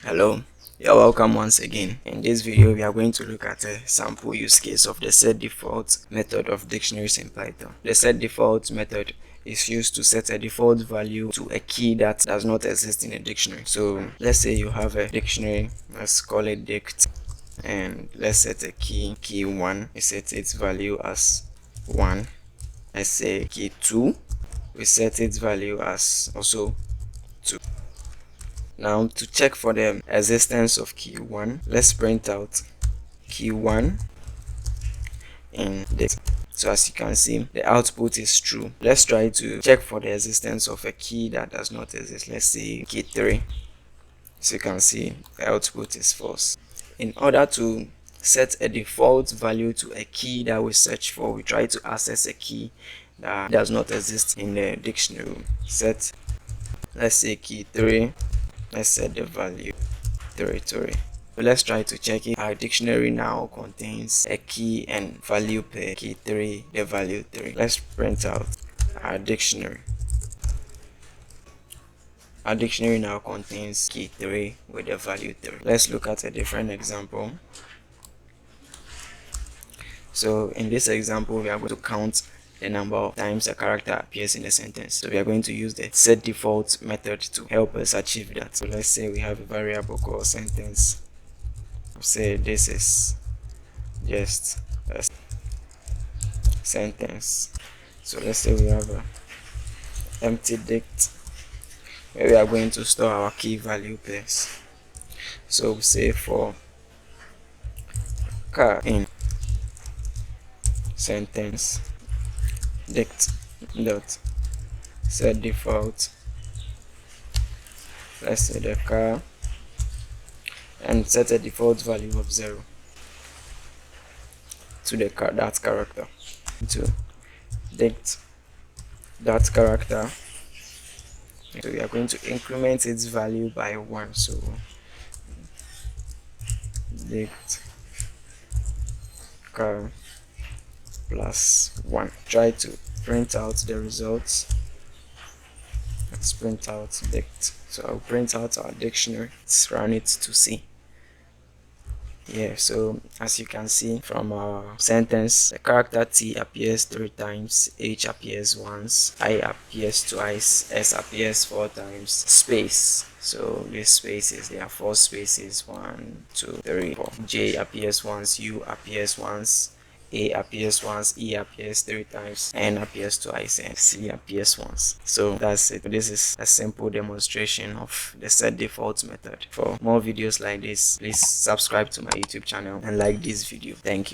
Hello, you're welcome once again. In this video, we are going to look at a sample use case of the setDefault method of dictionaries in Python. The setDefault method is used to set a default value to a key that does not exist in a dictionary. So let's say you have a dictionary, let's call it dict, and let's set a key 1. We set its value as 1. Let's say key 2, we set its value as also 2. Now, to check for the existence of key 1, let's print out key 1 in this. So as you can see, the output is true. Let's try to check for the existence of a key that does not exist. Let's say key 3. So you can see the output is false. In order to set a default value to a key that we search for, we try to access a key that does not exist in the dictionary. Let's say key 3. Let's set the value territory. So let's try to check if our dictionary now contains a key and value per key 3, the value 3. Let's print out our dictionary. Our dictionary now contains key 3 with the value 3. Let's look at a different example. So in this example, we are going to count the number of times a character appears in a sentence. So we are going to use the setDefault method to help us achieve that. So let's say we have a variable called sentence. Say this is just a sentence. So let's say we have a empty dict where we are going to store our key value pairs. So we say for car in sentence dict dot setDefault, let's say the car, and set a default value of 0 to the that character. To dict that character, so we are going to increment its value by 1. So dict car plus 1. Try to print out the results. Let's print out dict. So I'll print out our dictionary. Let's run it to see. Yeah, so as you can see from our sentence, the character T appears 3 times, H appears once, I appears twice, S appears 4 times, space. So these spaces, there are 4 spaces, 1, 2, 3, 4. J appears once, U appears once, A appears once, E appears 3 times, N appears twice, and C appears once. So that's it. This is a simple demonstration of the setDefault method. For more videos like this, please subscribe to my YouTube channel and like this video. Thank you.